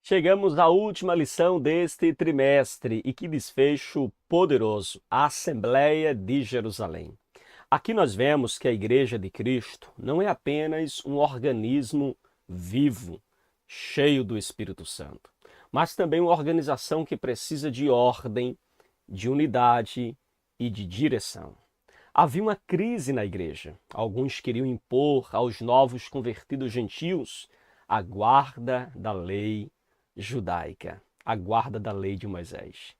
Chegamos à última lição deste trimestre e que desfecho poderoso, a Assembleia de Jerusalém. Aqui nós vemos que a Igreja de Cristo não é apenas um organismo vivo, cheio do Espírito Santo, mas também uma organização que precisa de ordem, de unidade e de direção. Havia uma crise na igreja. Alguns queriam impor aos novos convertidos gentios a guarda da lei judaica, a guarda da lei de Moisés,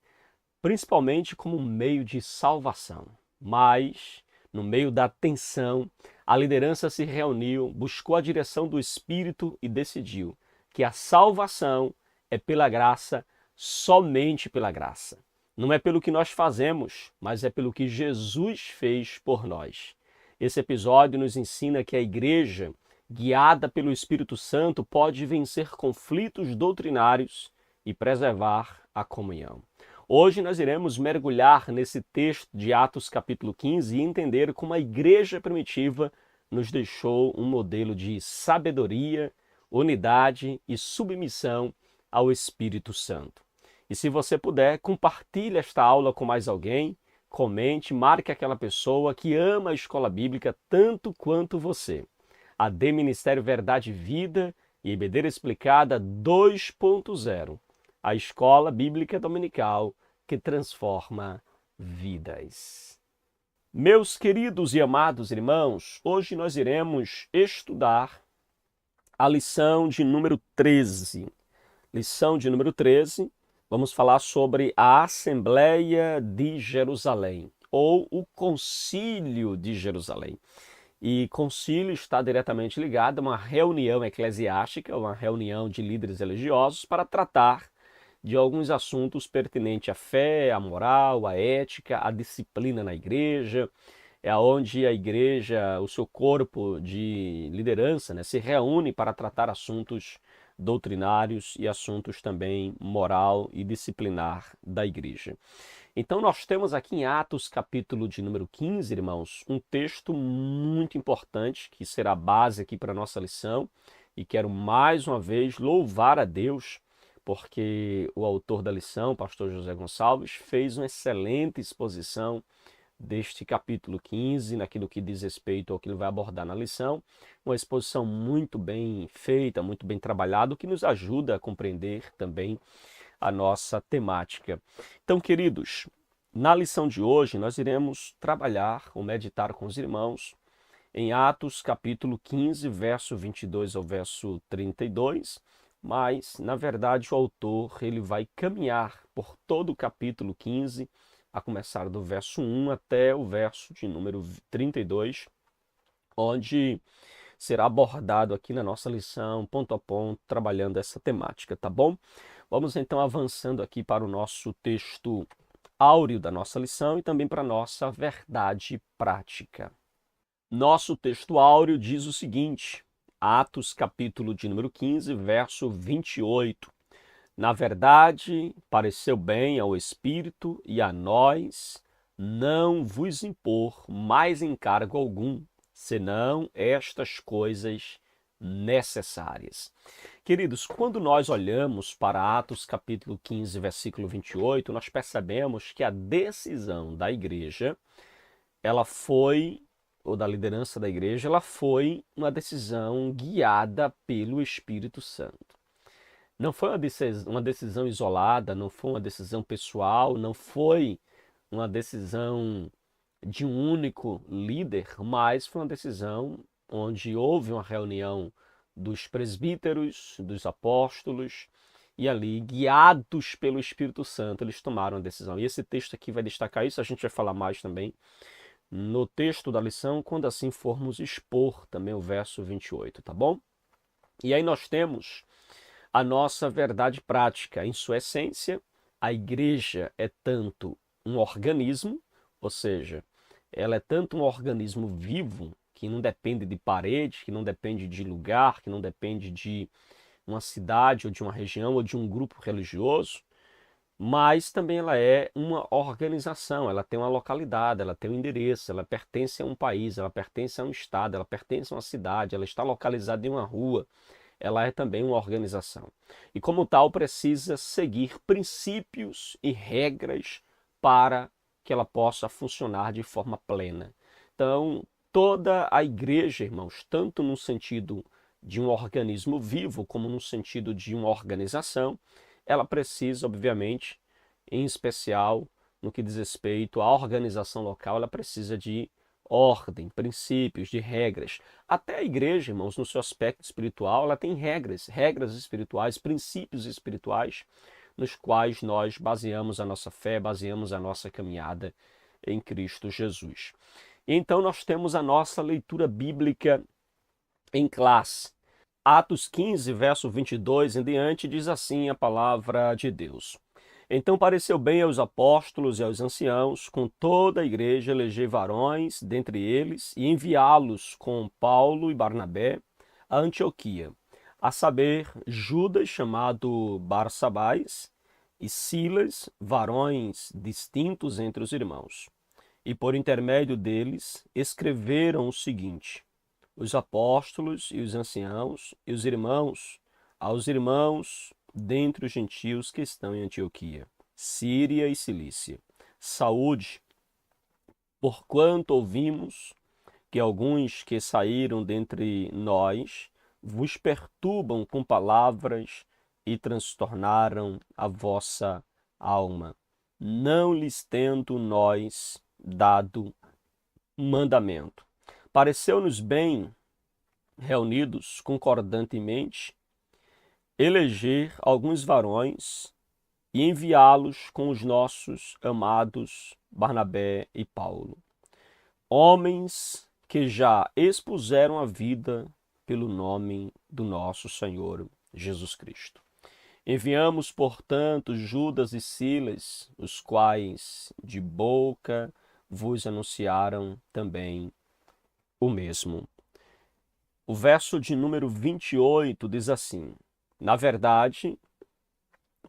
principalmente como um meio de salvação. Mas, no meio da tensão, a liderança se reuniu, buscou a direção do Espírito e decidiu que a salvação é pela graça, somente pela graça. Não é pelo que nós fazemos, mas é pelo que Jesus fez por nós. Esse episódio nos ensina que a igreja, guiada pelo Espírito Santo, pode vencer conflitos doutrinários e preservar a comunhão. Hoje nós iremos mergulhar nesse texto de Atos capítulo 15 e entender como a igreja primitiva nos deixou um modelo de sabedoria, unidade e submissão ao Espírito Santo. E se você puder, compartilhe esta aula com mais alguém, comente, marque aquela pessoa que ama a escola bíblica tanto quanto você. AD Ministério Verdade e Vida e EBD Explicada 2.0, a escola bíblica dominical que transforma vidas. Meus queridos e amados irmãos, hoje nós iremos estudar a lição de número 13. Lição de número 13, vamos falar sobre a Assembleia de Jerusalém, ou o Concílio de Jerusalém. E concílio está diretamente ligado a uma reunião eclesiástica, uma reunião de líderes religiosos para tratar de alguns assuntos pertinentes à fé, à moral, à ética, à disciplina na igreja. É onde a igreja, o seu corpo de liderança, se reúne para tratar assuntos doutrinários e assuntos também moral e disciplinar da igreja. Então nós temos aqui em Atos capítulo de número 15, irmãos, um texto muito importante que será a base aqui para a nossa lição, e quero mais uma vez louvar a Deus porque o autor da lição, o pastor José Gonçalves, fez uma excelente exposição deste capítulo 15, naquilo que diz respeito ao que ele vai abordar na lição, uma exposição muito bem feita, muito bem trabalhada, que nos ajuda a compreender também a nossa temática. Então, queridos, na lição de hoje nós iremos trabalhar ou meditar com os irmãos em Atos capítulo 15, verso 22 ao verso 32, mas, na verdade, o autor ele vai caminhar por todo o capítulo 15, a começar do verso 1 até o verso de número 32, onde será abordado aqui na nossa lição, ponto a ponto, trabalhando essa temática, tá bom? Vamos então avançando aqui para o nosso texto áureo da nossa lição e também para a nossa verdade prática. Nosso texto áureo diz o seguinte, Atos capítulo de número 15, verso 28. Na verdade, pareceu bem ao Espírito e a nós não vos impor mais encargo algum, senão estas coisas necessárias. Queridos, quando nós olhamos para Atos capítulo 15, versículo 28, nós percebemos que a decisão da igreja, ela foi, ou da liderança da igreja, ela foi uma decisão guiada pelo Espírito Santo. Não foi uma decisão isolada, não foi uma decisão pessoal, não foi uma decisão de um único líder, mas foi uma decisão onde houve uma reunião dos presbíteros, dos apóstolos, e ali, guiados pelo Espírito Santo, eles tomaram a decisão. E esse texto aqui vai destacar isso, a gente vai falar mais também no texto da lição, quando assim formos expor também o verso 28, tá bom? E aí nós temos a nossa verdade prática. Em sua essência, a igreja é tanto um organismo, ou seja, ela é tanto um organismo vivo, que não depende de parede, que não depende de lugar, que não depende de uma cidade ou de uma região ou de um grupo religioso, mas também ela é uma organização, ela tem uma localidade, ela tem um endereço, ela pertence a um país, ela pertence a um estado, ela pertence a uma cidade, ela está localizada em uma rua, ela é também uma organização. E como tal, precisa seguir princípios e regras para que ela possa funcionar de forma plena. Então, toda a igreja, irmãos, tanto no sentido de um organismo vivo, como no sentido de uma organização, ela precisa, obviamente, em especial no que diz respeito à organização local, ela precisa de ordem, princípios, de regras. Até a igreja, irmãos, no seu aspecto espiritual, ela tem regras espirituais, princípios espirituais, nos quais nós baseamos a nossa fé, baseamos a nossa caminhada em Cristo Jesus. Então nós temos a nossa leitura bíblica em classe. Atos 15, verso 22 em diante, diz assim a palavra de Deus. Então pareceu bem aos apóstolos e aos anciãos, com toda a igreja, eleger varões dentre eles e enviá-los com Paulo e Barnabé a Antioquia, a saber, Judas, chamado Barsabás, e Silas, varões distintos entre os irmãos. E por intermédio deles escreveram o seguinte: os apóstolos e os anciãos e os irmãos, aos irmãos dentre os gentios que estão em Antioquia, Síria e Cilícia. Saúde, porquanto ouvimos que alguns que saíram dentre nós vos perturbam com palavras e transtornaram a vossa alma, não lhes tendo nós dado mandamento. Pareceu-nos bem, reunidos concordantemente, eleger alguns varões e enviá-los com os nossos amados Barnabé e Paulo, homens que já expuseram a vida pelo nome do nosso Senhor Jesus Cristo. Enviamos, portanto, Judas e Silas, os quais de boca vos anunciaram também o mesmo. O verso de número 28 diz assim: na verdade,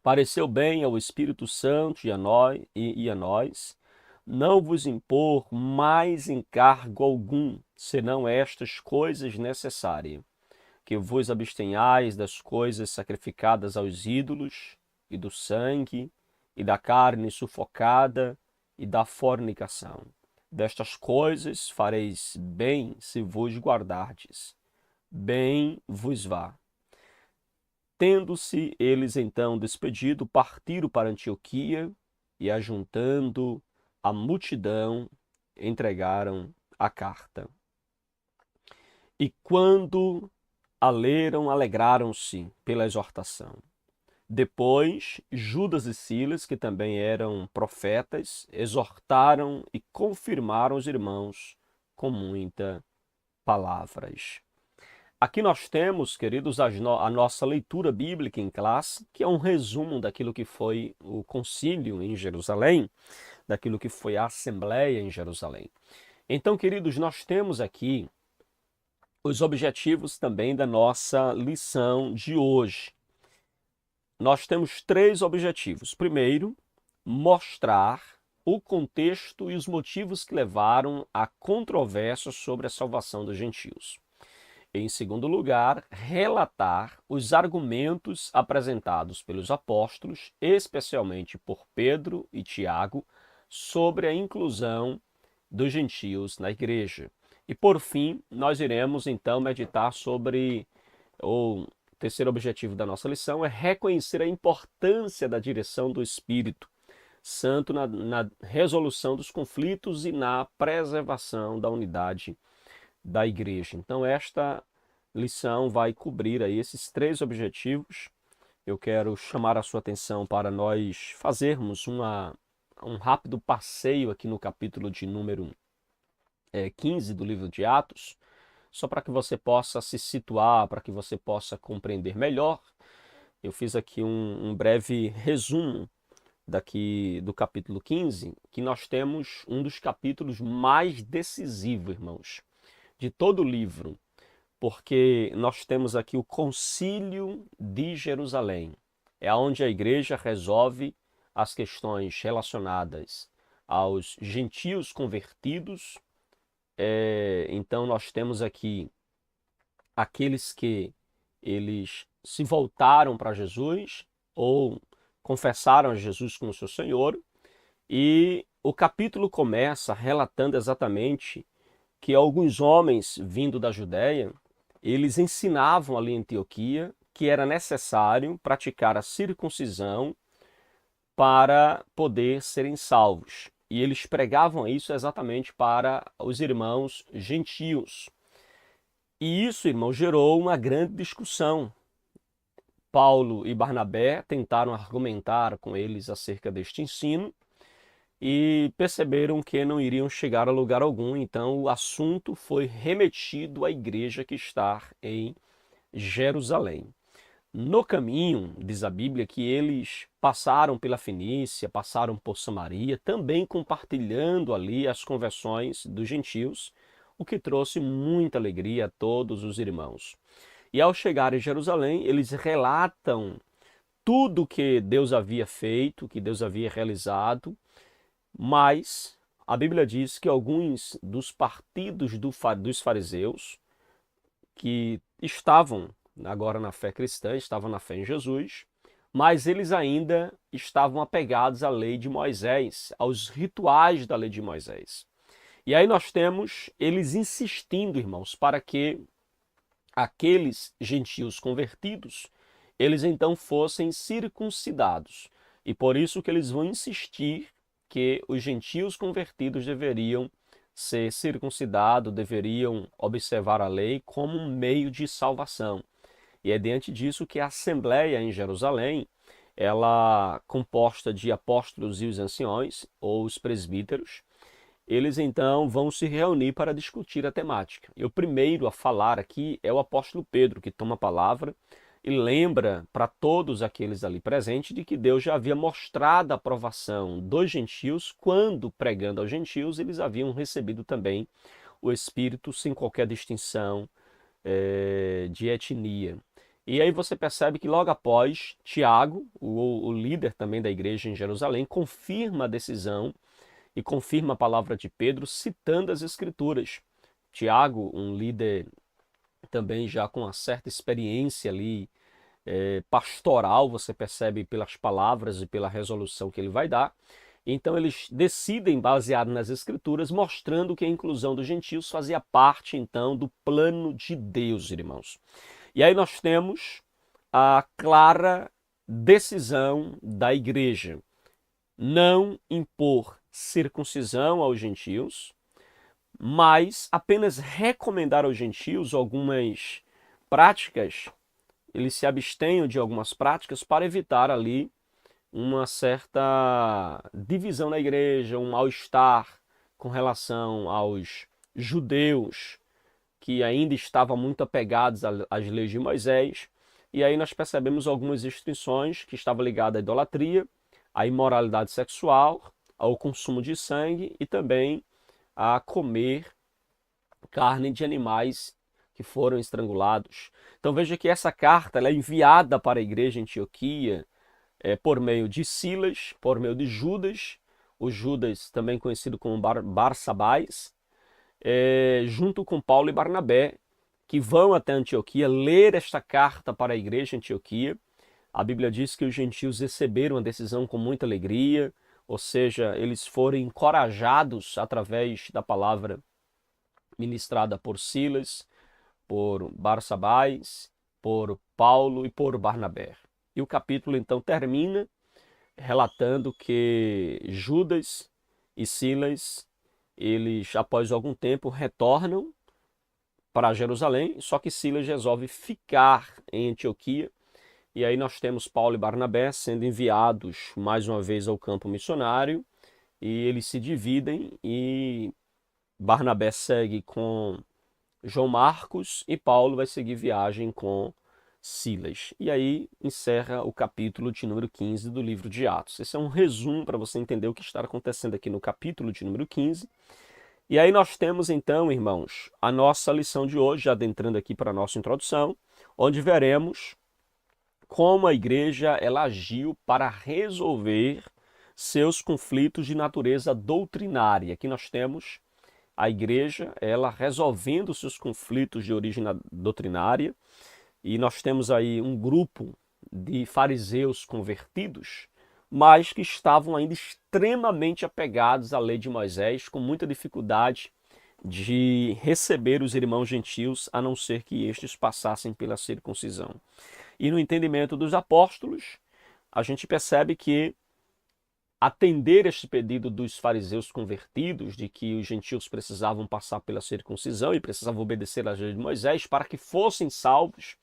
pareceu bem ao Espírito Santo e a nós não vos impor mais encargo algum, senão estas coisas necessárias, que vos abstenhais das coisas sacrificadas aos ídolos, e do sangue, e da carne sufocada, e da fornicação. Destas coisas fareis bem se vos guardardes. Bem vos vá. Tendo-se eles então despedido, partiram para Antioquia e, ajuntando a multidão, entregaram a carta. E quando a leram, alegraram-se pela exortação. Depois, Judas e Silas, que também eram profetas, exortaram e confirmaram os irmãos com muitas palavras. Aqui nós temos, queridos, a nossa leitura bíblica em classe, que é um resumo daquilo que foi o concílio em Jerusalém, daquilo que foi a Assembleia em Jerusalém. Então, queridos, nós temos aqui os objetivos também da nossa lição de hoje. Nós temos 3 objetivos. Primeiro, mostrar o contexto e os motivos que levaram à controvérsia sobre a salvação dos gentios. Em segundo lugar, relatar os argumentos apresentados pelos apóstolos, especialmente por Pedro e Tiago, sobre a inclusão dos gentios na igreja. E por fim, nós iremos então meditar sobre o terceiro objetivo da nossa lição, é reconhecer a importância da direção do Espírito Santo na resolução dos conflitos e na preservação da unidade da igreja. Então esta lição vai cobrir aí esses 3 objetivos. Eu quero chamar a sua atenção para nós fazermos um rápido passeio aqui no capítulo de número 15 do livro de Atos, só para que você possa se situar, para que você possa compreender melhor. Eu fiz aqui um breve resumo daqui do capítulo 15, que nós temos um dos capítulos mais decisivos, irmãos, de todo o livro, porque nós temos aqui o Concílio de Jerusalém. É onde a igreja resolve as questões relacionadas aos gentios convertidos. Então nós temos aqui aqueles que eles se voltaram para Jesus ou confessaram a Jesus como seu Senhor. E o capítulo começa relatando exatamente que alguns homens vindo da Judéia, eles ensinavam ali em Antioquia que era necessário praticar a circuncisão para poder serem salvos. E eles pregavam isso exatamente para os irmãos gentios. E isso, irmão, gerou uma grande discussão. Paulo e Barnabé tentaram argumentar com eles acerca deste ensino e perceberam que não iriam chegar a lugar algum, então o assunto foi remetido à igreja que está em Jerusalém. No caminho, diz a Bíblia, que eles passaram pela Fenícia, passaram por Samaria, também compartilhando ali as conversões dos gentios, o que trouxe muita alegria a todos os irmãos. E ao chegar em Jerusalém, eles relatam tudo que Deus havia feito, que Deus havia realizado, mas a Bíblia diz que alguns dos partidos dos fariseus, que estavam agora na fé cristã, estavam na fé em Jesus, mas eles ainda estavam apegados à lei de Moisés, aos rituais da lei de Moisés. E aí nós temos eles insistindo, irmãos, para que aqueles gentios convertidos, eles então fossem circuncidados. E por isso que eles vão insistir que os gentios convertidos deveriam ser circuncidados, deveriam observar a lei como um meio de salvação. E é diante disso que a Assembleia em Jerusalém, ela composta de apóstolos e os anciões, ou os presbíteros, eles então vão se reunir para discutir a temática. E o primeiro a falar aqui é o apóstolo Pedro, que toma a palavra e lembra para todos aqueles ali presentes de que Deus já havia mostrado a aprovação dos gentios quando, pregando aos gentios, eles haviam recebido também o Espírito sem qualquer distinção de etnia. E aí você percebe que logo após, Tiago, o líder também da igreja em Jerusalém, confirma a decisão e confirma a palavra de Pedro citando as Escrituras. Tiago, um líder também já com uma certa experiência ali pastoral, você percebe pelas palavras e pela resolução que ele vai dar. Então eles decidem, baseado nas Escrituras, mostrando que a inclusão dos gentios fazia parte então do plano de Deus, irmãos. E aí nós temos a clara decisão da igreja: não impor circuncisão aos gentios, mas apenas recomendar aos gentios algumas práticas. Eles se abstenham de algumas práticas para evitar ali uma certa divisão na igreja, um mal-estar com relação aos judeus que ainda estavam muito apegados às leis de Moisés. E aí nós percebemos algumas restrições que estavam ligadas à idolatria, à imoralidade sexual, ao consumo de sangue e também a comer carne de animais que foram estrangulados. Então veja que essa carta ela é enviada para a igreja em Antioquia por meio de Silas, por meio de Judas, o Judas também conhecido como Barsabás, junto com Paulo e Barnabé, que vão até Antioquia ler esta carta para a igreja em Antioquia. A Bíblia diz que os gentios receberam a decisão com muita alegria, ou seja, eles foram encorajados através da palavra ministrada por Silas, por Barsabás, por Paulo e por Barnabé. E o capítulo então termina relatando que Judas e Silas, eles após algum tempo retornam para Jerusalém, só que Silas resolve ficar em Antioquia. E aí nós temos Paulo e Barnabé sendo enviados mais uma vez ao campo missionário, e eles se dividem e Barnabé segue com João Marcos e Paulo vai seguir viagem com Silas. E aí encerra o capítulo de número 15 do livro de Atos. Esse é um resumo para você entender o que está acontecendo aqui no capítulo de número 15. E aí nós temos então, irmãos, a nossa lição de hoje, já adentrando aqui para a nossa introdução, onde veremos como a igreja ela agiu para resolver seus conflitos de natureza doutrinária. Aqui nós temos a igreja ela resolvendo seus conflitos de origem doutrinária, E nós temos aí um grupo de fariseus convertidos, mas que estavam ainda extremamente apegados à lei de Moisés, com muita dificuldade de receber os irmãos gentios, a não ser que estes passassem pela circuncisão. E no entendimento dos apóstolos, a gente percebe que atender este pedido dos fariseus convertidos, de que os gentios precisavam passar pela circuncisão e precisavam obedecer à lei de Moisés para que fossem salvos,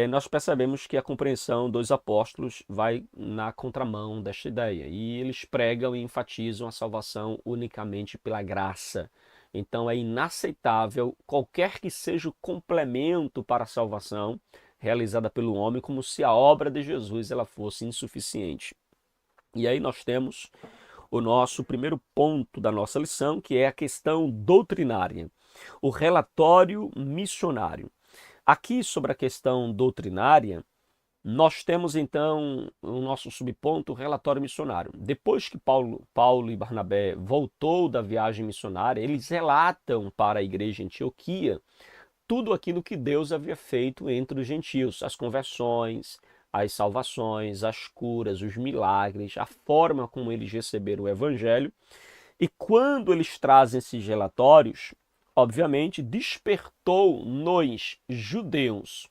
nós percebemos que a compreensão dos apóstolos vai na contramão desta ideia. E eles pregam e enfatizam a salvação unicamente pela graça. Então é inaceitável qualquer que seja o complemento para a salvação realizada pelo homem, como se a obra de Jesus ela fosse insuficiente. E aí nós temos o nosso primeiro ponto da nossa lição, que é a questão doutrinária, o relatório missionário. Aqui, sobre a questão doutrinária, nós temos então o nosso subponto, o relatório missionário. Depois que Paulo e Barnabé voltou da viagem missionária, eles relatam para a igreja em Antioquia tudo aquilo que Deus havia feito entre os gentios, as conversões, as salvações, as curas, os milagres, a forma como eles receberam o evangelho. E quando eles trazem esses relatórios, obviamente despertou nos judeus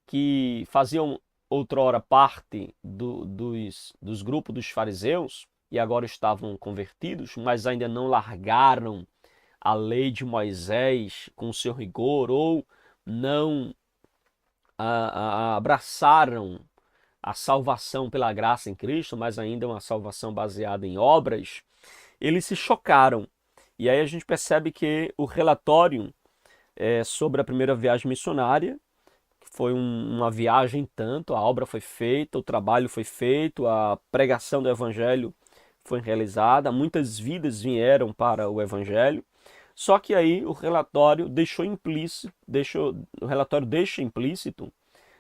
que faziam outrora parte dos grupos dos fariseus e agora estavam convertidos, mas ainda não largaram a lei de Moisés com seu rigor ou não abraçaram a salvação pela graça em Cristo, mas ainda uma salvação baseada em obras, eles se chocaram. E aí a gente percebe que o relatório sobre a primeira viagem missionária, que foi uma viagem tanto, a obra foi feita, o trabalho foi feito, a pregação do evangelho foi realizada, muitas vidas vieram para o evangelho. Só que aí o relatório deixa implícito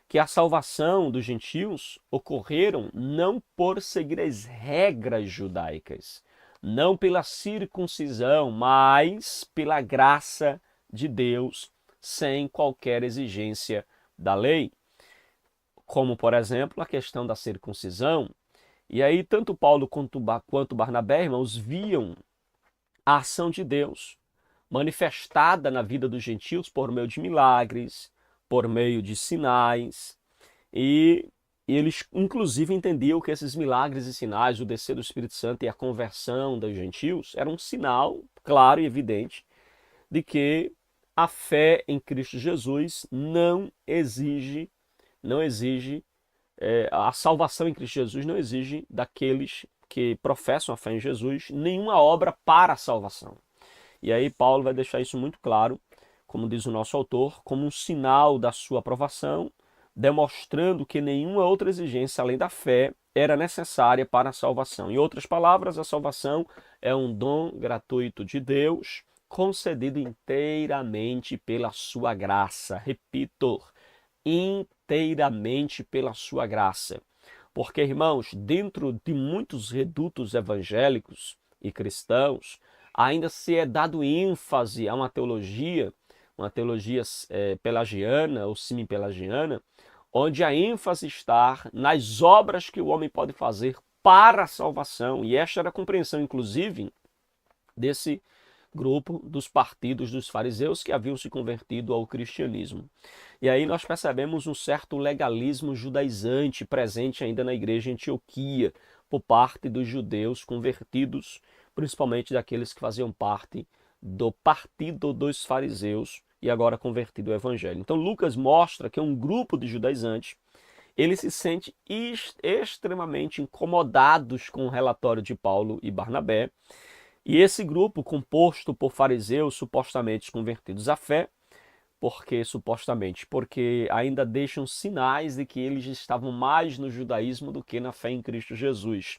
que a salvação dos gentios ocorreram não por seguir as regras judaicas, não pela circuncisão, mas pela graça de Deus, sem qualquer exigência da lei. Como, por exemplo, a questão da circuncisão. E aí, tanto Paulo quanto Barnabé, irmãos, viam a ação de Deus manifestada na vida dos gentios por meio de milagres, por meio de sinais. E eles, inclusive, entendiam que esses milagres e sinais, o descer do Espírito Santo e a conversão dos gentios, era um sinal claro e evidente de que a fé em Cristo Jesus não exige a salvação em Cristo Jesus não exige daqueles que professam a fé em Jesus nenhuma obra para a salvação. E aí Paulo vai deixar isso muito claro, como diz o nosso autor, como um sinal da sua aprovação, demonstrando que nenhuma outra exigência além da fé era necessária para a salvação. Em outras palavras, a salvação é um dom gratuito de Deus, concedido inteiramente pela sua graça. Repito, inteiramente pela sua graça. Porque, irmãos, dentro de muitos redutos evangélicos e cristãos, ainda se é dado ênfase a uma teologia pelagiana ou semi-pelagiana, onde a ênfase está nas obras que o homem pode fazer para a salvação. E esta era a compreensão, inclusive, desse grupo dos partidos dos fariseus que haviam se convertido ao cristianismo. E aí nós percebemos um certo legalismo judaizante presente ainda na igreja em Antioquia, por parte dos judeus convertidos, principalmente daqueles que faziam parte do partido dos fariseus e agora convertido ao evangelho. Então Lucas mostra que um grupo de judaizantes, ele se sente extremamente incomodados com o relatório de Paulo e Barnabé. E esse grupo, composto por fariseus supostamente convertidos à fé, porque ainda deixam sinais de que eles estavam mais no judaísmo do que na fé em Cristo Jesus.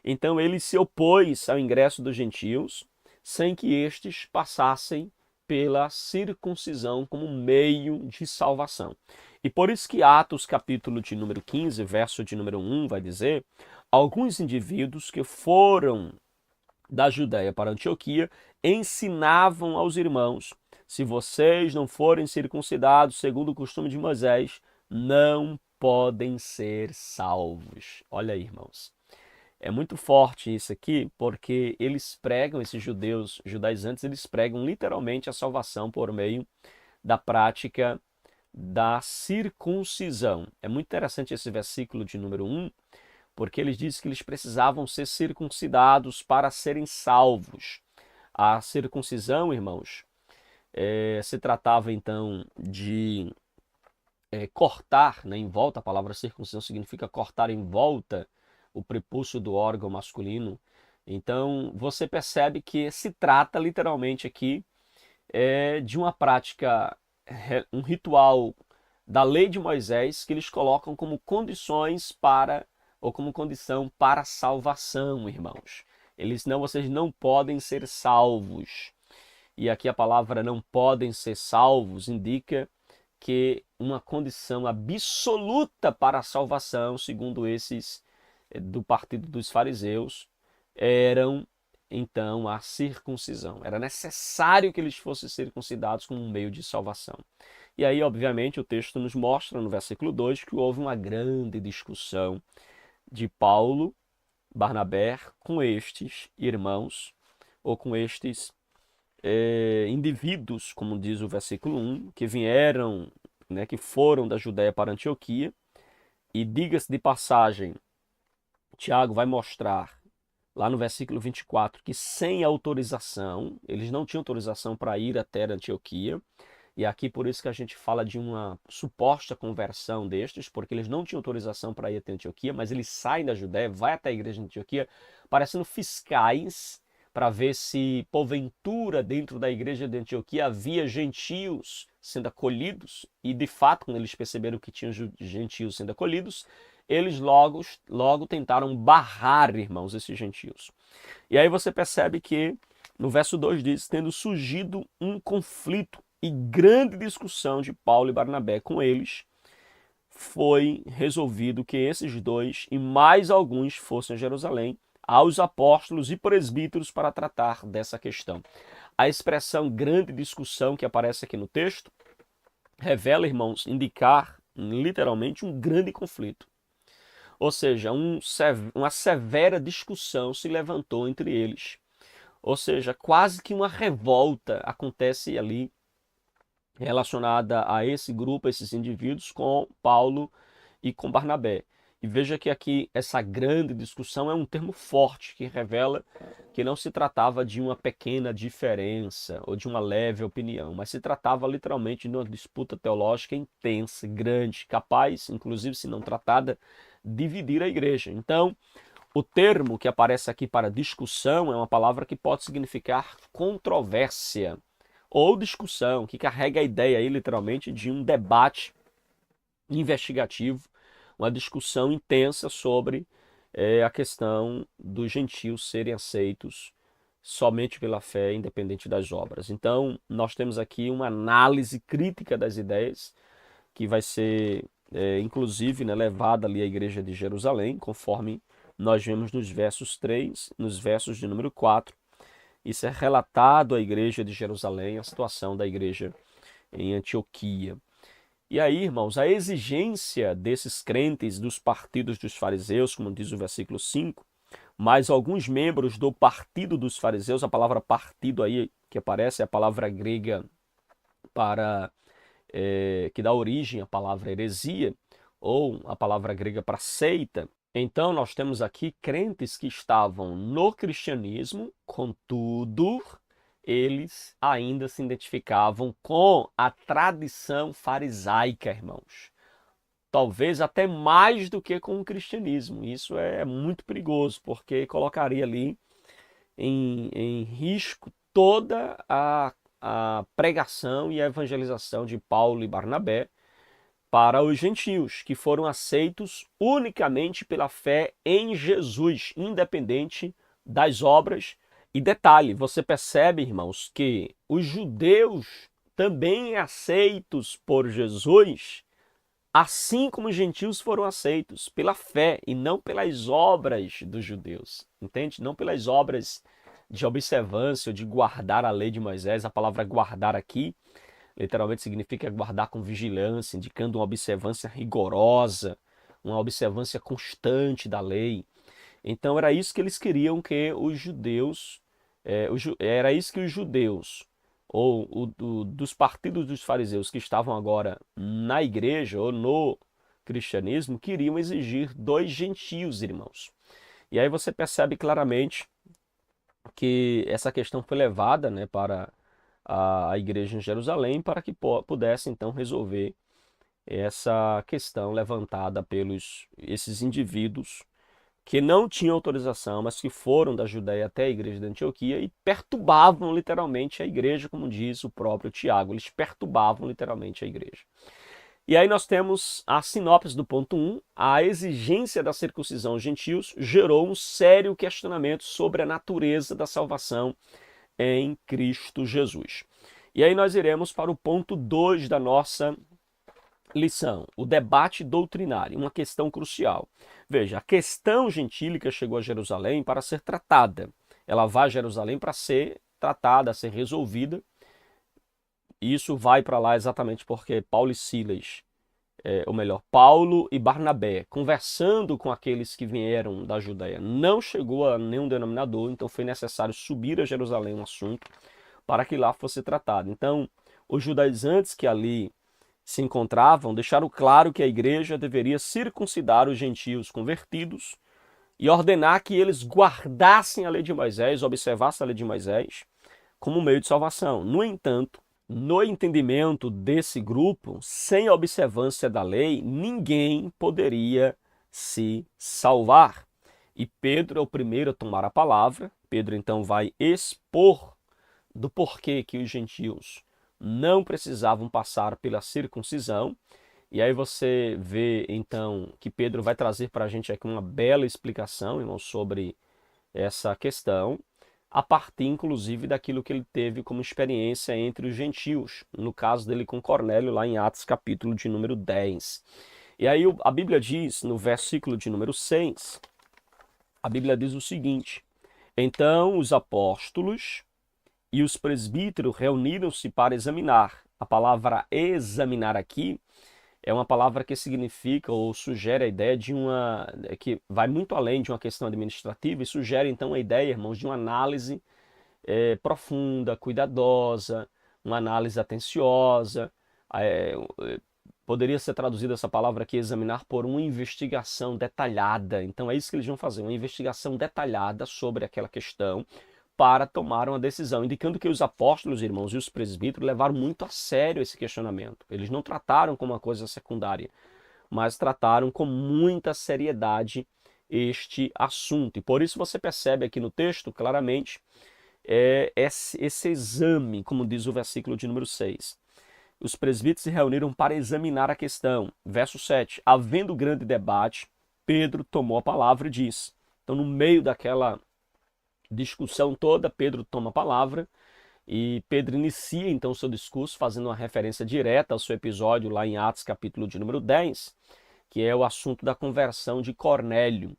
Então ele se opôs ao ingresso dos gentios, sem que estes passassem pela circuncisão como meio de salvação. E por isso que Atos, capítulo de número 15, verso de número 1, vai dizer: alguns indivíduos que foram da Judéia para Antioquia ensinavam aos irmãos, se vocês não forem circuncidados segundo o costume de Moisés, não podem ser salvos. Olha aí, irmãos. É muito forte isso aqui, porque eles pregam, esses judeus, judaizantes, eles pregam literalmente a salvação por meio da prática da circuncisão. É muito interessante esse versículo de número 1, porque eles dizem que eles precisavam ser circuncidados para serem salvos. A circuncisão, irmãos, se tratava então de cortar, né, em volta. A palavra circuncisão significa cortar em volta o prepúcio do órgão masculino. Então você percebe que se trata literalmente aqui de uma prática, um ritual da lei de Moisés que eles colocam como condições para, ou como condição para a salvação, irmãos. Vocês não podem ser salvos. E aqui a palavra não podem ser salvos indica que uma condição absoluta para a salvação, segundo esses do partido dos fariseus, eram então a circuncisão. Era necessário que eles fossem circuncidados como um meio de salvação. E aí, obviamente, o texto nos mostra, no versículo 2, que houve uma grande discussão de Paulo, Barnabé, com estes irmãos, ou com estes indivíduos, como diz o versículo 1, que vieram, né, que foram da Judéia para Antioquia. E diga-se de passagem, Tiago vai mostrar lá no versículo 24 que sem autorização, eles não tinham autorização para ir até Antioquia. E aqui por isso que a gente fala de uma suposta conversão destes, porque eles não tinham autorização para ir até Antioquia, mas eles saem da Judéia, vai até a igreja de Antioquia, parecendo fiscais, para ver se porventura dentro da igreja de Antioquia havia gentios sendo acolhidos. E de fato, quando eles perceberam que tinham gentios sendo acolhidos, eles logo tentaram barrar, irmãos, esses gentios. E aí você percebe que no verso 2 diz, tendo surgido um conflito e grande discussão de Paulo e Barnabé com eles, foi resolvido que esses dois e mais alguns fossem a Jerusalém aos apóstolos e presbíteros para tratar dessa questão. A expressão grande discussão que aparece aqui no texto revela, irmãos, indicar literalmente um grande conflito. Ou seja, uma severa discussão se levantou entre eles. Ou seja, quase que uma revolta acontece ali relacionada a esse grupo, a esses indivíduos, com Paulo e com Barnabé. E veja que aqui essa grande discussão é um termo forte que revela que não se tratava de uma pequena diferença ou de uma leve opinião, mas se tratava literalmente de uma disputa teológica intensa, grande, capaz, inclusive se não tratada, dividir a igreja. Então, o termo que aparece aqui para discussão é uma palavra que pode significar controvérsia ou discussão, que carrega a ideia aí literalmente de um debate investigativo, uma discussão intensa sobre a questão dos gentios serem aceitos somente pela fé, independente das obras. Então, nós temos aqui uma análise crítica das ideias, que vai ser, inclusive, né, levada ali à igreja de Jerusalém, conforme nós vemos nos versos 3, nos versos de número 4. Isso é relatado à igreja de Jerusalém, a situação da igreja em Antioquia. E aí, irmãos, a exigência desses crentes dos partidos dos fariseus, como diz o versículo 5, mas alguns membros do partido dos fariseus, a palavra partido aí que aparece é a palavra grega para que dá origem à palavra heresia, ou a palavra grega para seita. Então nós temos aqui crentes que estavam no cristianismo, contudo, eles ainda se identificavam com a tradição farisaica, irmãos. Talvez até mais do que com o cristianismo. Isso é muito perigoso, porque colocaria ali em risco toda a pregação e a evangelização de Paulo e Barnabé para os gentios, que foram aceitos unicamente pela fé em Jesus, independente das obras. E detalhe, você percebe, irmãos, que os judeus também aceitos por Jesus, assim como os gentios foram aceitos pela fé e não pelas obras dos judeus, entende? Não pelas obras de observância, ou de guardar a lei de Moisés. A palavra guardar aqui literalmente significa guardar com vigilância, indicando uma observância rigorosa, uma observância constante da lei. Então era isso que eles queriam que os judeus, era isso que os judeus, ou dos partidos dos fariseus que estavam agora na igreja ou no cristianismo, queriam exigir dos gentios, irmãos. E aí você percebe claramente que essa questão foi levada, né, para a igreja em Jerusalém para que pudesse então resolver essa questão levantada pelos esses indivíduos que não tinham autorização, mas que foram da Judéia até a igreja de Antioquia e perturbavam literalmente a igreja, como diz o próprio Tiago. Eles perturbavam literalmente a igreja. E aí nós temos a sinopse do ponto 1. A exigência da circuncisão aos gentios gerou um sério questionamento sobre a natureza da salvação em Cristo Jesus. E aí nós iremos para o ponto 2 da nossa lição, o debate doutrinário, uma questão crucial. Veja, a questão gentílica chegou a Jerusalém para ser tratada. Ela vai a Jerusalém para ser tratada, ser resolvida. E isso vai para lá exatamente porque Paulo e Silas, ou melhor, Paulo e Barnabé, conversando com aqueles que vieram da Judéia, não chegou a nenhum denominador, então foi necessário subir a Jerusalém um assunto para que lá fosse tratado. Então, os judaizantes que ali se encontravam deixaram claro que a igreja deveria circuncidar os gentios convertidos e ordenar que eles guardassem a lei de Moisés, observassem a lei de Moisés como meio de salvação. No entanto, no entendimento desse grupo, sem a observância da lei, ninguém poderia se salvar. E Pedro é o primeiro a tomar a palavra. Pedro então vai expor do porquê que os gentios não precisavam passar pela circuncisão. E aí você vê então que Pedro vai trazer para a gente aqui uma bela explicação, irmão, sobre essa questão, a partir inclusive daquilo que ele teve como experiência entre os gentios, no caso dele com Cornélio, lá em Atos capítulo de número 10. E aí a Bíblia diz, no versículo de número 6, a Bíblia diz o seguinte: então os apóstolos e os presbíteros reuniram-se para examinar. A palavra examinar aqui é uma palavra que significa ou sugere a ideia de que vai muito além de uma questão administrativa e sugere então a ideia, irmãos, de uma análise profunda, cuidadosa, uma análise atenciosa. Poderia ser traduzida essa palavra aqui, examinar, por uma investigação detalhada. Então é isso que eles vão fazer, uma investigação detalhada sobre aquela questão para tomar uma decisão, indicando que os apóstolos, irmãos, e os presbíteros levaram muito a sério esse questionamento. Eles não trataram como uma coisa secundária, mas trataram com muita seriedade este assunto. E por isso você percebe aqui no texto, claramente, esse exame, como diz o versículo de número 6. Os presbíteros se reuniram para examinar a questão. Verso 7. Havendo grande debate, Pedro tomou a palavra e disse. Então, no meio daquela discussão toda, Pedro toma a palavra e Pedro inicia então o seu discurso fazendo uma referência direta ao seu episódio lá em Atos capítulo de número 10, que é o assunto da conversão de Cornélio.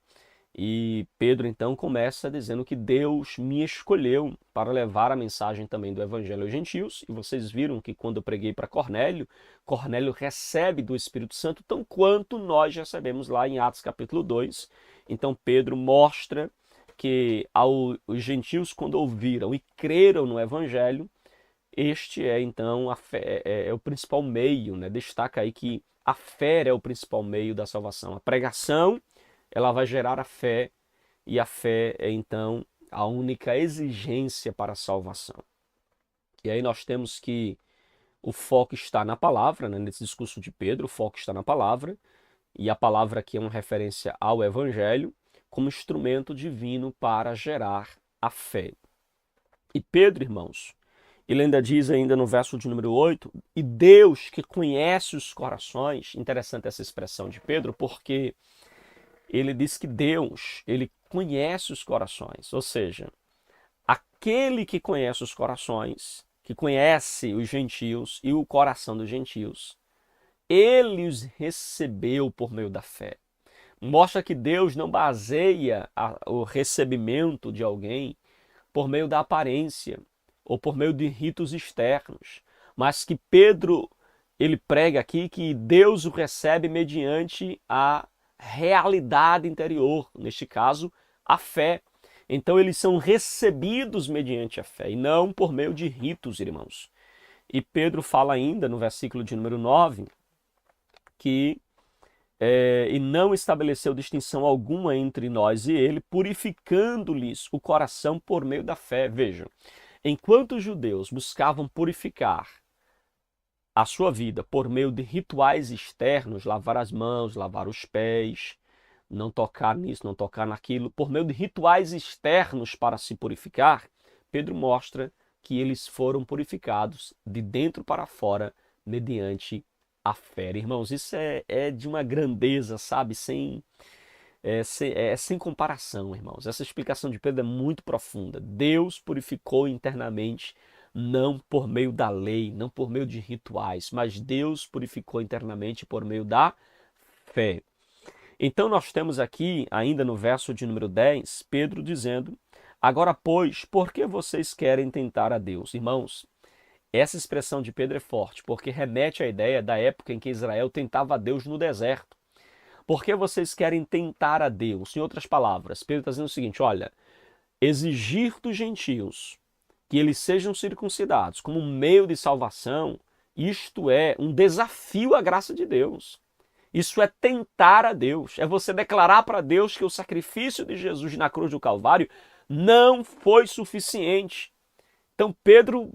E Pedro então começa dizendo que Deus me escolheu para levar a mensagem também do evangelho aos gentios. E vocês viram que quando eu preguei para Cornélio, Cornélio recebe do Espírito Santo tão quanto nós recebemos lá em Atos capítulo 2. Então Pedro mostra que os gentios, quando ouviram e creram no evangelho, este é então a fé, é o principal meio, né? Destaca aí que a fé é o principal meio da salvação. A pregação, ela vai gerar a fé, e a fé é então a única exigência para a salvação. E aí nós temos que o foco está na palavra, né? Nesse discurso de Pedro, o foco está na palavra, e a palavra aqui é uma referência ao evangelho, como instrumento divino para gerar a fé. E Pedro, irmãos, ele ainda diz ainda no verso de número 8, e Deus que conhece os corações, interessante essa expressão de Pedro, porque ele diz que Deus, ele conhece os corações, ou seja, aquele que conhece os corações, que conhece os gentios e o coração dos gentios, ele os recebeu por meio da fé. Mostra que Deus não baseia o recebimento de alguém por meio da aparência ou por meio de ritos externos, mas que Pedro ele prega aqui que Deus o recebe mediante a realidade interior, neste caso, a fé. Então eles são recebidos mediante a fé e não por meio de ritos, irmãos. E Pedro fala ainda no versículo de número 9 que e não estabeleceu distinção alguma entre nós e ele, purificando-lhes o coração por meio da fé. Vejam, enquanto os judeus buscavam purificar a sua vida por meio de rituais externos, lavar as mãos, lavar os pés, não tocar nisso, não tocar naquilo, por meio de rituais externos para se purificar, Pedro mostra que eles foram purificados de dentro para fora mediante a fé. Irmãos, isso é de uma grandeza, sabe? Sem comparação, irmãos. Essa explicação de Pedro é muito profunda. Deus purificou internamente, não por meio da lei, não por meio de rituais, mas Deus purificou internamente por meio da fé. Então nós temos aqui, ainda no verso de número 10, Pedro dizendo: agora, pois, por que vocês querem tentar a Deus? Irmãos, essa expressão de Pedro é forte, porque remete à ideia da época em que Israel tentava a Deus no deserto. Por que vocês querem tentar a Deus? Em outras palavras, Pedro está dizendo o seguinte: olha, exigir dos gentios que eles sejam circuncidados como um meio de salvação, isto é um desafio à graça de Deus. Isso é tentar a Deus, é você declarar para Deus que o sacrifício de Jesus na cruz do Calvário não foi suficiente. Então Pedro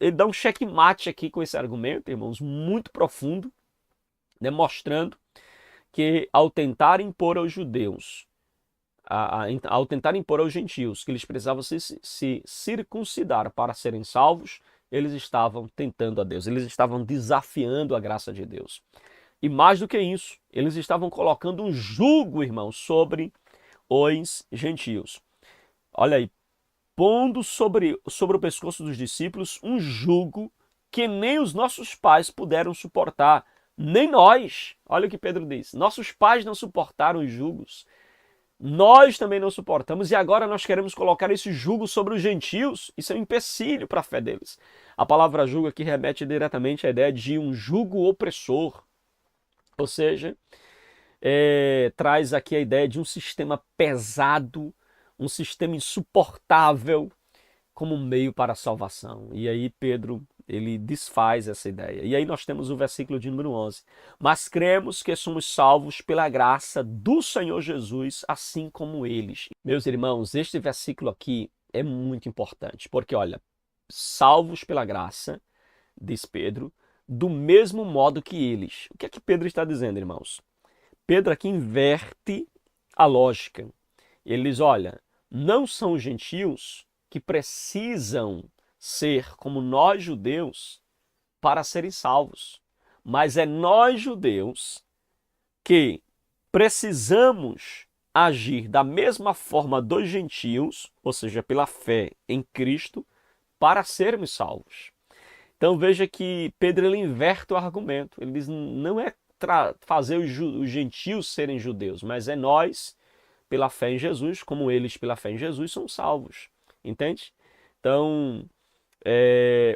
ele dá um checkmate aqui com esse argumento, irmãos, muito profundo, né, mostrando que ao tentar impor aos judeus, ao tentar impor aos gentios que eles precisavam se circuncidar para serem salvos, eles estavam tentando a Deus, eles estavam desafiando a graça de Deus. E mais do que isso, eles estavam colocando um jugo, irmãos, sobre os gentios. Olha aí, pondo sobre o pescoço dos discípulos um jugo que nem os nossos pais puderam suportar, nem nós. Olha o que Pedro diz: nossos pais não suportaram os jugos, nós também não suportamos, e agora nós queremos colocar esse jugo sobre os gentios. Isso é um empecilho para a fé deles. A palavra jugo aqui remete diretamente à ideia de um jugo opressor, ou seja, traz aqui a ideia de um sistema pesado, um sistema insuportável como meio para a salvação. E aí Pedro, ele desfaz essa ideia. E aí nós temos o versículo de número 11. Mas cremos que somos salvos pela graça do Senhor Jesus, assim como eles. Meus irmãos, este versículo aqui é muito importante, porque olha, salvos pela graça, diz Pedro, do mesmo modo que eles. O que é que Pedro está dizendo, irmãos? Pedro aqui inverte a lógica. Ele diz, olha, não são os gentios que precisam ser como nós judeus para serem salvos, mas é nós judeus que precisamos agir da mesma forma dos gentios, ou seja, pela fé em Cristo, para sermos salvos. Então veja que Pedro ele inverte o argumento. Ele diz, não é fazer os gentios serem judeus, mas é nós, pela fé em Jesus, como eles pela fé em Jesus são salvos. Entende? Então,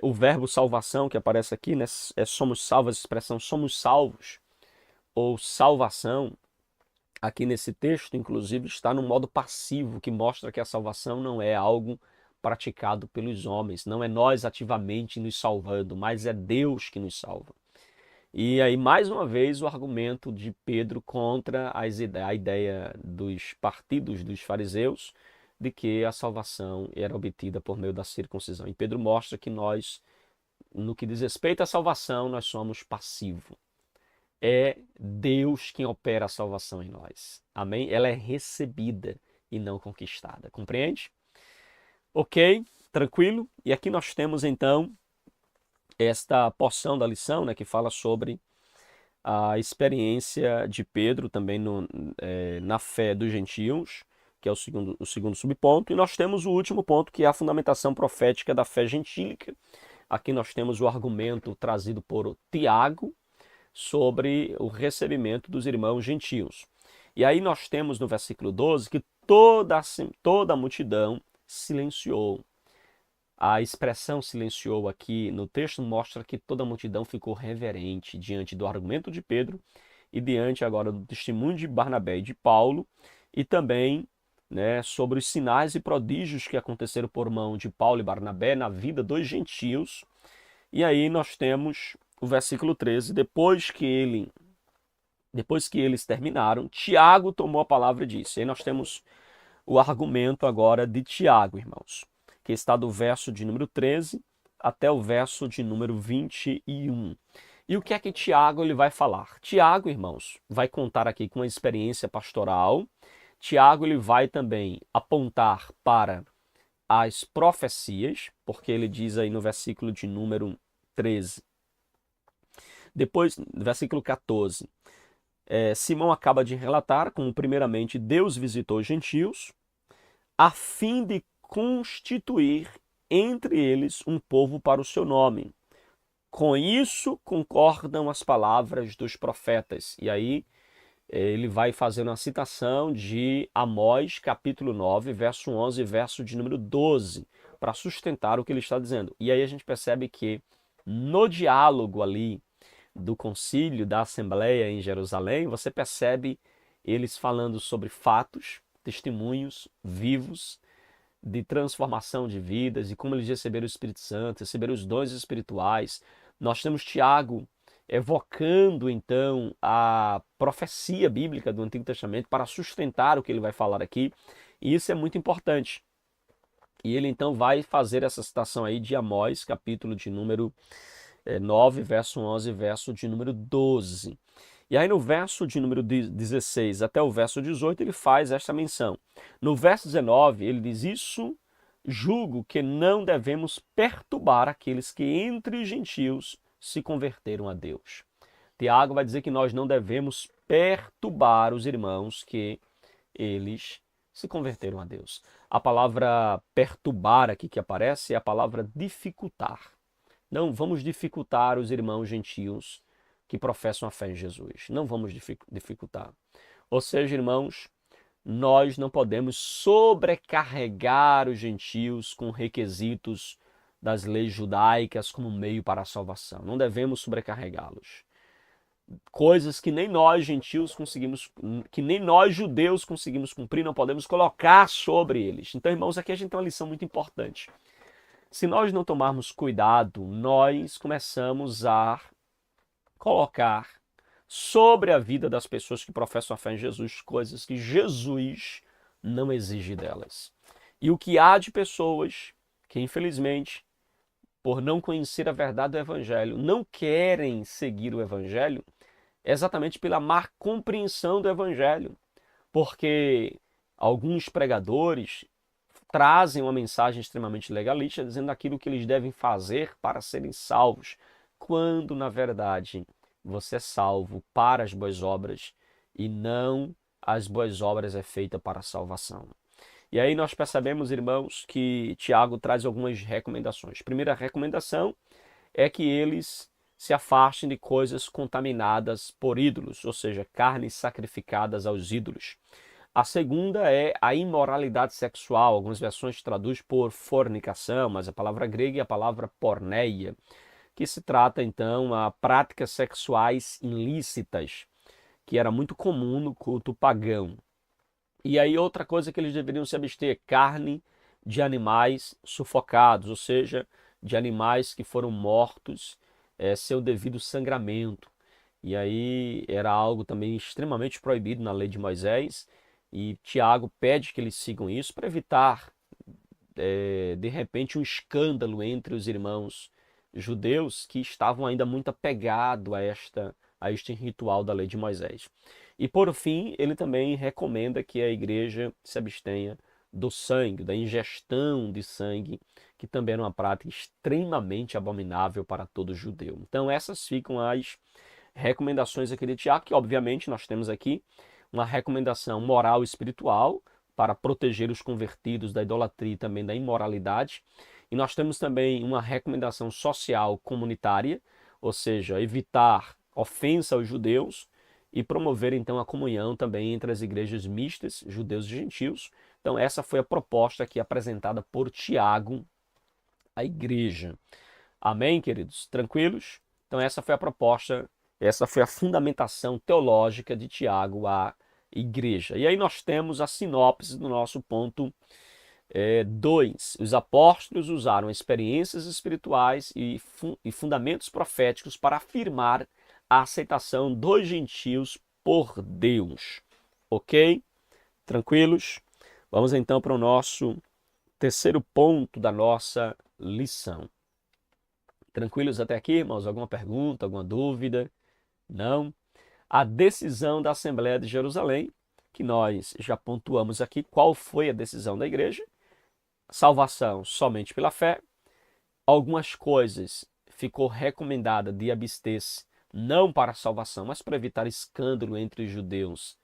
o verbo salvação que aparece aqui, né, somos salvos, a expressão somos salvos, ou salvação, aqui nesse texto, inclusive, está no modo passivo, que mostra que a salvação não é algo praticado pelos homens, não é nós ativamente nos salvando, mas é Deus que nos salva. E aí, mais uma vez, o argumento de Pedro contra a ideia dos partidos dos fariseus de que a salvação era obtida por meio da circuncisão. E Pedro mostra que nós, no que diz respeito à salvação, nós somos passivos. É Deus quem opera a salvação em nós. Amém? Ela é recebida e não conquistada. Compreende? Ok, tranquilo? E aqui nós temos então esta porção da lição, né, que fala sobre a experiência de Pedro também na fé dos gentios, que é o segundo subponto. E nós temos o último ponto, que é a fundamentação profética da fé gentílica. Aqui nós temos o argumento trazido por Tiago sobre o recebimento dos irmãos gentios. E aí nós temos no versículo 12 que toda a multidão silenciou. A expressão silenciou aqui no texto mostra que toda a multidão ficou reverente diante do argumento de Pedro e diante agora do testemunho de Barnabé e de Paulo, e também, né, sobre os sinais e prodígios que aconteceram por mão de Paulo e Barnabé na vida dos gentios. E aí nós temos o versículo 13, depois que eles terminaram, Tiago tomou a palavra e disse. Aí nós temos o argumento agora de Tiago, irmãos, que está do verso de número 13 até o verso de número 21. E o que é que Tiago ele vai falar? Tiago, irmãos, vai contar aqui com uma experiência pastoral. Tiago ele vai também apontar para as profecias, porque ele diz aí no versículo de número 13. Depois, versículo 14, Simão acaba de relatar como primeiramente Deus visitou os gentios a fim de constituir entre eles um povo para o seu nome. Com isso concordam as palavras dos profetas. E aí ele vai fazer uma citação de Amós, capítulo 9, verso 11, verso de número 12, para sustentar o que ele está dizendo. E aí a gente percebe que no diálogo ali do concílio, da Assembleia em Jerusalém, você percebe eles falando sobre fatos, testemunhos vivos de transformação de vidas e como eles receberam o Espírito Santo, receberam os dons espirituais. Nós temos Tiago evocando então a profecia bíblica do Antigo Testamento para sustentar o que ele vai falar aqui, e isso é muito importante. E ele então vai fazer essa citação aí de Amós, capítulo de número 9, verso 11, verso de número 12. E aí no verso de número 16 até o verso 18 ele faz esta menção. No verso 19 ele diz: isso julgo que não devemos perturbar aqueles que entre os gentios se converteram a Deus. Tiago vai dizer que nós não devemos perturbar os irmãos que eles se converteram a Deus. A palavra perturbar aqui que aparece é a palavra dificultar. Não vamos dificultar os irmãos gentios que professam a fé em Jesus. Não vamos dificultar. Ou seja, irmãos, nós não podemos sobrecarregar os gentios com requisitos das leis judaicas como meio para a salvação. Não devemos sobrecarregá-los. Coisas que nem nós gentios conseguimos, que nem nós judeus conseguimos cumprir, não podemos colocar sobre eles. Então, irmãos, aqui a gente tem uma lição muito importante. Se nós não tomarmos cuidado, nós começamos a colocar sobre a vida das pessoas que professam a fé em Jesus coisas que Jesus não exige delas. E o que há de pessoas que, infelizmente, por não conhecer a verdade do Evangelho, não querem seguir o Evangelho, é exatamente pela má compreensão do Evangelho. Porque alguns pregadores trazem uma mensagem extremamente legalista, dizendo aquilo que eles devem fazer para serem salvos, quando, na verdade, você é salvo para as boas obras e não as boas obras é feita para a salvação. E aí nós percebemos, irmãos, que Tiago traz algumas recomendações. A primeira recomendação é que eles se afastem de coisas contaminadas por ídolos, ou seja, carnes sacrificadas aos ídolos. A segunda é a imoralidade sexual. Algumas versões traduzem por fornicação, mas a palavra grega é a palavra porneia, que se trata então a práticas sexuais ilícitas, que era muito comum no culto pagão. E aí outra coisa que eles deveriam se abster, carne de animais sufocados, ou seja, de animais que foram mortos sem o devido sangramento. E aí era algo também extremamente proibido na lei de Moisés, e Tiago pede que eles sigam isso para evitar, de repente, um escândalo entre os irmãos judeus que estavam ainda muito apegados a este ritual da lei de Moisés. E por fim, ele também recomenda que a igreja se abstenha do sangue, da ingestão de sangue, que também era uma prática extremamente abominável para todo judeu. Então essas ficam as recomendações aqui de Tiago, que obviamente nós temos aqui uma recomendação moral e espiritual para proteger os convertidos da idolatria e também da imoralidade. E nós temos também uma recomendação social comunitária, ou seja, evitar ofensa aos judeus. e promover então a comunhão também entre as igrejas mistas, judeus e gentios. Então essa foi a proposta aqui apresentada por Tiago à igreja. Amém, queridos? Tranquilos? Então essa foi a proposta, essa foi a fundamentação teológica de Tiago à igreja. E aí nós temos a sinopse do nosso ponto 2. Os apóstolos usaram experiências espirituais e fundamentos proféticos para afirmar a aceitação dos gentios por Deus. Ok? Tranquilos? Vamos então para o nosso terceiro ponto da nossa lição. Tranquilos até aqui, irmãos? Alguma pergunta, alguma dúvida? Não? A decisão da Assembleia de Jerusalém, que nós já pontuamos aqui, qual foi a decisão da igreja? Salvação somente pela fé. Algumas coisas ficou recomendada de abster-se, não para a salvação, mas para evitar escândalo entre os judeus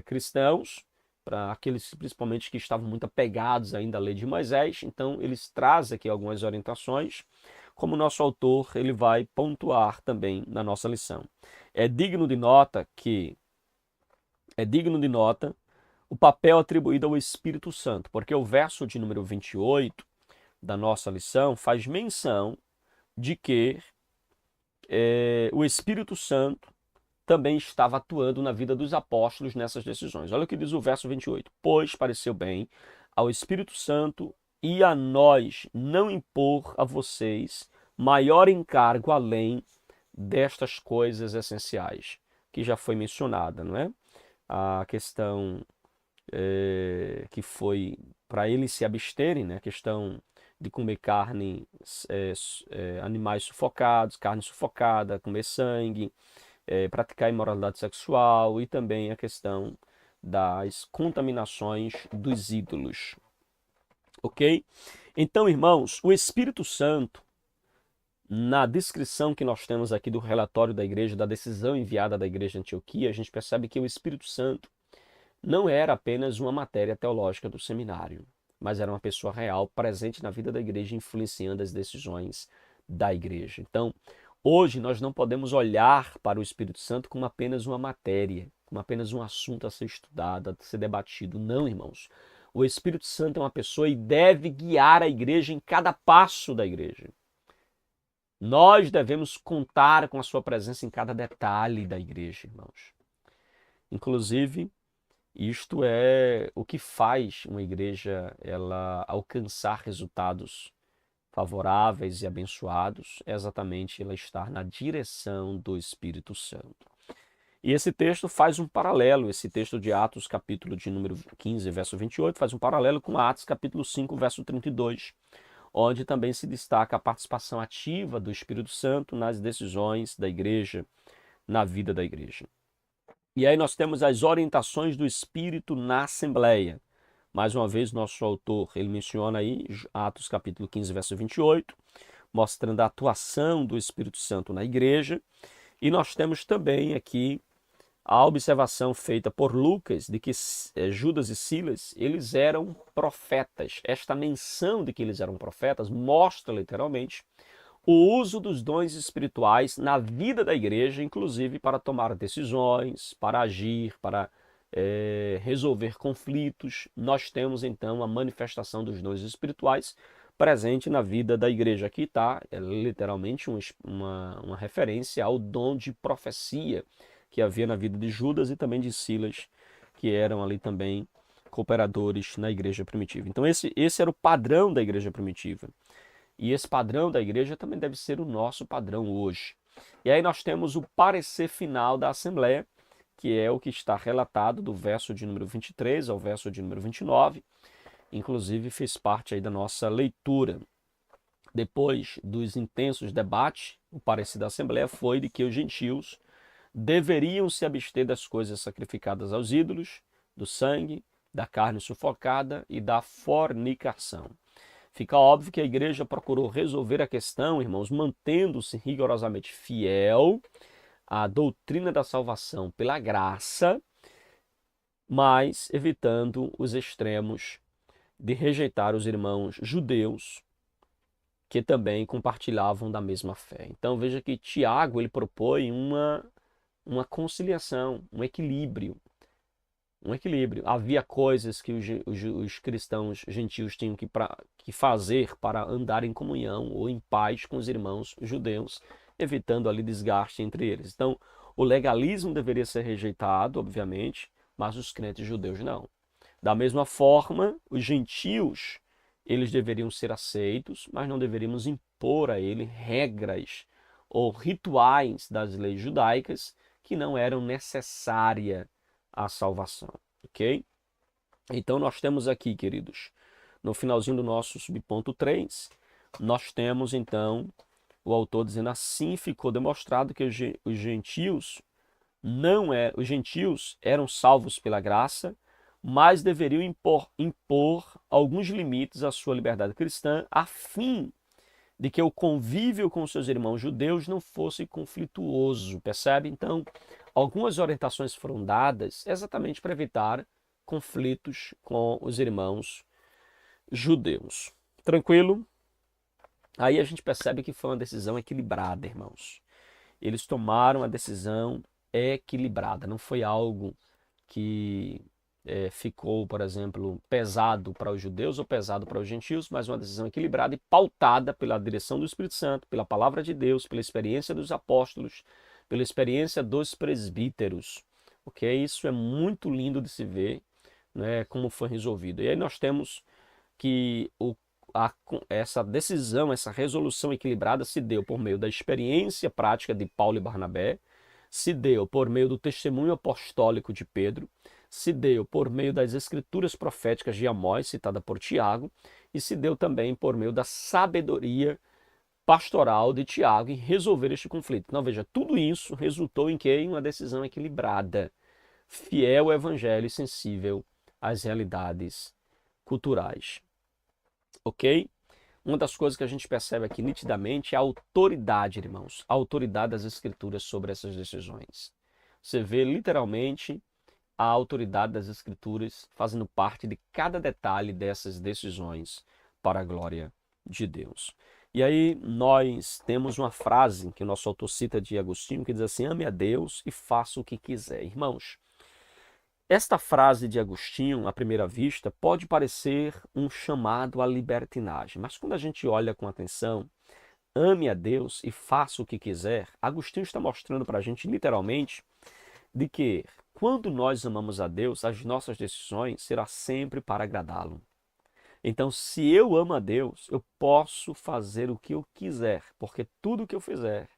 cristãos, para aqueles principalmente que estavam muito apegados ainda à lei de Moisés. Então eles trazem aqui algumas orientações, como o nosso autor ele vai pontuar também na nossa lição. É digno de nota o papel atribuído ao Espírito Santo, porque o verso de número 28 da nossa lição faz menção de que o Espírito Santo também estava atuando na vida dos apóstolos nessas decisões. Olha o que diz o verso 28. Pois pareceu bem ao Espírito Santo e a nós não impor a vocês maior encargo além destas coisas essenciais, que já foi mencionada, não é? A questão que foi para eles se absterem, né? A questão de comer carne, animais sufocados, carne sufocada, comer sangue, praticar imoralidade sexual e também a questão das contaminações dos ídolos. Ok? Então, irmãos, o Espírito Santo, na descrição que nós temos aqui do relatório da igreja, da decisão enviada da igreja de Antioquia, a gente percebe que o Espírito Santo não era apenas uma matéria teológica do seminário, mas era uma pessoa real, presente na vida da igreja, influenciando as decisões da igreja. Então, hoje nós não podemos olhar para o Espírito Santo como apenas uma matéria, como apenas um assunto a ser estudado, a ser debatido. Não, irmãos. O Espírito Santo é uma pessoa e deve guiar a igreja em cada passo da igreja. Nós devemos contar com a sua presença em cada detalhe da igreja, irmãos. Inclusive, isto é o que faz uma igreja ela alcançar resultados favoráveis e abençoados, é exatamente ela estar na direção do Espírito Santo. E esse texto faz um paralelo, esse texto de Atos, capítulo de número 15, verso 28, faz um paralelo com Atos, capítulo 5, verso 32, onde também se destaca a participação ativa do Espírito Santo nas decisões da igreja, na vida da igreja. E aí nós temos as orientações do Espírito na Assembleia. Mais uma vez, nosso autor, ele menciona aí, Atos capítulo 15, verso 28, mostrando a atuação do Espírito Santo na igreja. E nós temos também aqui a observação feita por Lucas de que Judas e Silas, eles eram profetas. Esta menção de que eles eram profetas mostra literalmente o uso dos dons espirituais na vida da igreja, inclusive para tomar decisões, para agir, para resolver conflitos. Nós temos então a manifestação dos dons espirituais presente na vida da igreja. Aqui está literalmente uma referência ao dom de profecia que havia na vida de Judas e também de Silas, que eram ali também cooperadores na igreja primitiva. Então esse era o padrão da igreja primitiva. E esse padrão da igreja também deve ser o nosso padrão hoje. E aí nós temos o parecer final da Assembleia, que é o que está relatado do verso de número 23 ao verso de número 29. Inclusive fez parte aí da nossa leitura. Depois dos intensos debates, o parecer da Assembleia foi de que os gentios deveriam se abster das coisas sacrificadas aos ídolos, do sangue, da carne sufocada e da fornicação. Fica óbvio que a igreja procurou resolver a questão, irmãos, mantendo-se rigorosamente fiel à doutrina da salvação pela graça, mas evitando os extremos de rejeitar os irmãos judeus que também compartilhavam da mesma fé. Então veja que Tiago ele propõe uma uma conciliação, um equilíbrio. Um equilíbrio. Havia coisas que os cristãos gentios tinham que fazer para andar em comunhão ou em paz com os irmãos judeus, evitando ali desgaste entre eles. Então, o legalismo deveria ser rejeitado, obviamente, mas os crentes judeus não. Da mesma forma, os gentios, eles deveriam ser aceitos, mas não deveríamos impor a ele regras ou rituais das leis judaicas que não eram necessárias à salvação, ok? Então nós temos aqui, queridos, no finalzinho do nosso subponto 3, nós temos então o autor dizendo: assim ficou demonstrado que os gentios os gentios eram salvos pela graça, mas deveriam impor alguns limites à sua liberdade cristã, a fim de que o convívio com seus irmãos judeus não fosse conflituoso, percebe? Então, algumas orientações foram dadas exatamente para evitar conflitos com os irmãos judeus. Tranquilo? Aí a gente percebe que foi uma decisão equilibrada, irmãos. Eles tomaram a decisão equilibrada, não foi algo que ficou, por exemplo, pesado para os judeus ou pesado para os gentios, mas uma decisão equilibrada e pautada pela direção do Espírito Santo, pela palavra de Deus, pela experiência dos apóstolos, pela experiência dos presbíteros. Ok? Isso é muito lindo de se ver, né, como foi resolvido. E aí nós temos que essa decisão, essa resolução equilibrada se deu por meio da experiência prática de Paulo e Barnabé, se deu por meio do testemunho apostólico de Pedro, se deu por meio das escrituras proféticas de Amós, citada por Tiago, e se deu também por meio da sabedoria pastoral de Tiago em resolver este conflito. Então veja, tudo isso resultou em quê? Em uma decisão equilibrada, fiel ao evangelho e sensível às realidades culturais. Ok? Uma das coisas que a gente percebe aqui nitidamente é a autoridade, irmãos, a autoridade das escrituras sobre essas decisões. Você vê literalmente a autoridade das escrituras fazendo parte de cada detalhe dessas decisões para a glória de Deus. E aí nós temos uma frase que o nosso autor cita de Agostinho que diz assim: ame a Deus e faça o que quiser. Irmãos, esta frase de Agostinho, à primeira vista, pode parecer um chamado à libertinagem, mas quando a gente olha com atenção, ame a Deus e faça o que quiser, Agostinho está mostrando para a gente, literalmente, de que quando nós amamos a Deus, as nossas decisões serão sempre para agradá-lo. Então, se eu amo a Deus, eu posso fazer o que eu quiser, porque tudo o que eu fizer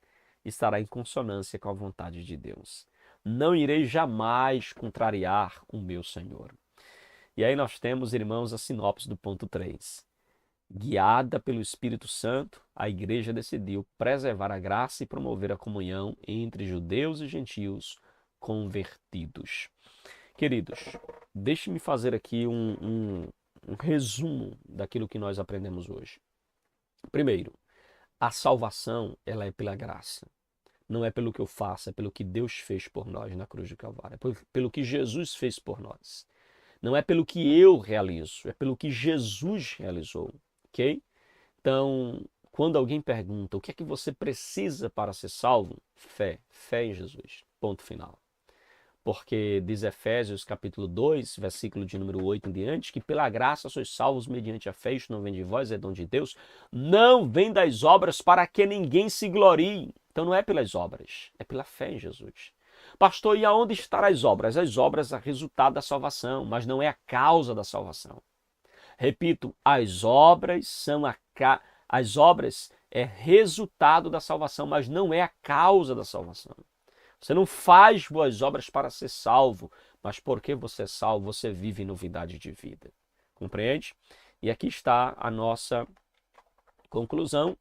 estará em consonância com a vontade de Deus. Não irei jamais contrariar o meu Senhor. E aí nós temos, irmãos, a sinopse do ponto 3. Guiada pelo Espírito Santo, a igreja decidiu preservar a graça e promover a comunhão entre judeus e gentios convertidos. Queridos, deixe-me fazer aqui um resumo daquilo que nós aprendemos hoje. Primeiro, a salvação ela é pela graça. Não é pelo que eu faço, é pelo que Deus fez por nós na cruz do Calvário. É pelo que Jesus fez por nós. Não é pelo que eu realizo, é pelo que Jesus realizou. Ok? Então, quando alguém pergunta o que é que você precisa para ser salvo? Fé. Fé em Jesus. Ponto final. Porque diz Efésios capítulo 2, versículo de número 8 em diante, que pela graça sois salvos mediante a fé, isto não vem de vós, é dom de Deus, não vem das obras para que ninguém se glorie. Então não é pelas obras, é pela fé em Jesus. Pastor, e aonde estão as obras? As obras são resultado da salvação, mas não é a causa da salvação. Repito, as obras é resultado da salvação, mas não é a causa da salvação. Você não faz boas obras para ser salvo, mas porque você é salvo, você vive em novidade de vida. Compreende? E aqui está a nossa conclusão,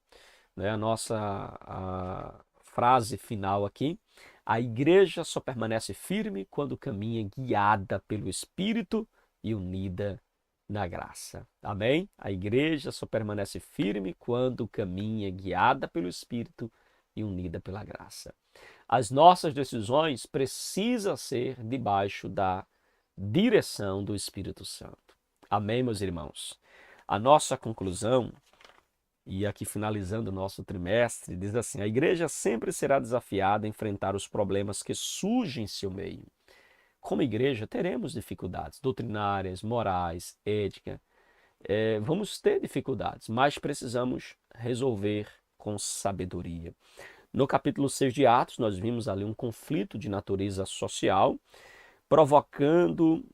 né? A frase final aqui. A igreja só permanece firme quando caminha guiada pelo Espírito e unida na graça. Amém? A igreja só permanece firme quando caminha guiada pelo Espírito e unida pela graça. As nossas decisões precisam ser debaixo da direção do Espírito Santo. Amém, meus irmãos? A nossa conclusão E aqui finalizando o nosso trimestre, diz assim: a igreja sempre será desafiada a enfrentar os problemas que surgem em seu meio. Como igreja, teremos dificuldades doutrinárias, morais, ética. Vamos ter dificuldades, mas precisamos resolver com sabedoria. No capítulo 6 de Atos, nós vimos ali um conflito de natureza social, provocando,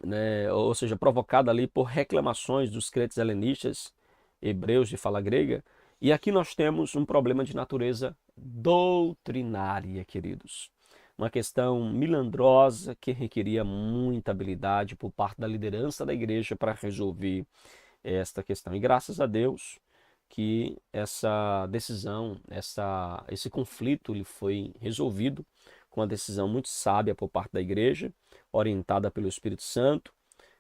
né, ou seja, provocado ali por reclamações dos crentes helenistas, hebreus de fala grega. E aqui nós temos um problema de natureza doutrinária, queridos. Uma questão milandrosa que requeria muita habilidade por parte da liderança da igreja para resolver esta questão. E graças a Deus que essa decisão, esse conflito ele foi resolvido com uma decisão muito sábia por parte da igreja, orientada pelo Espírito Santo,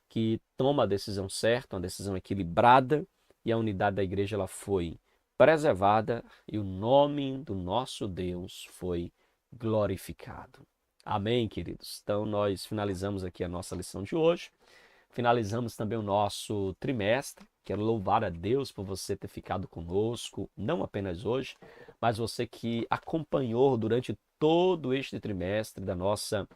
que toma a decisão certa, uma decisão equilibrada, e a unidade da igreja ela foi preservada e o nome do nosso Deus foi glorificado. Amém, queridos? Então nós finalizamos aqui a nossa lição de hoje. Finalizamos também o nosso trimestre. Quero louvar a Deus por você ter ficado conosco, não apenas hoje, mas você que acompanhou durante todo este trimestre da nossa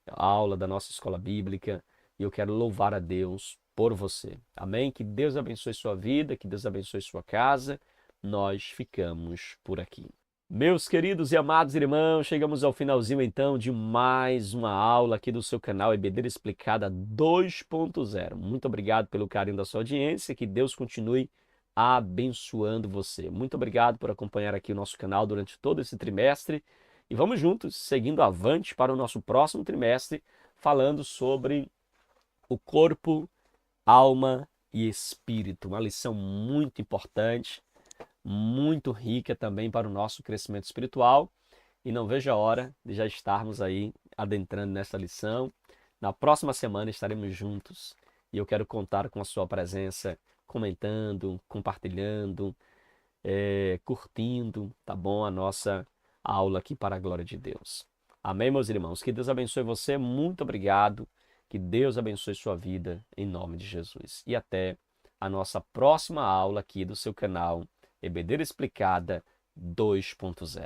aula, da nossa escola bíblica. E eu quero louvar a Deus por você. Amém? Que Deus abençoe sua vida, que Deus abençoe sua casa. Nós ficamos por aqui. Meus queridos e amados irmãos, chegamos ao finalzinho então de mais uma aula aqui do seu canal EBD Explicada 2.0. Muito obrigado pelo carinho da sua audiência, que Deus continue abençoando você. Muito obrigado por acompanhar aqui o nosso canal durante todo esse trimestre e vamos juntos, seguindo avante para o nosso próximo trimestre, falando sobre o corpo, alma e espírito. Uma lição muito importante, muito rica também para o nosso crescimento espiritual. E não vejo a hora de já estarmos aí adentrando nessa lição. Na próxima semana estaremos juntos e eu quero contar com a sua presença, comentando, compartilhando, curtindo, tá bom? A nossa aula aqui para a glória de Deus. Amém, meus irmãos? Que Deus abençoe você. Muito obrigado. Que Deus abençoe sua vida em nome de Jesus. E até a nossa próxima aula aqui do seu canal EBD Explicada 2.0.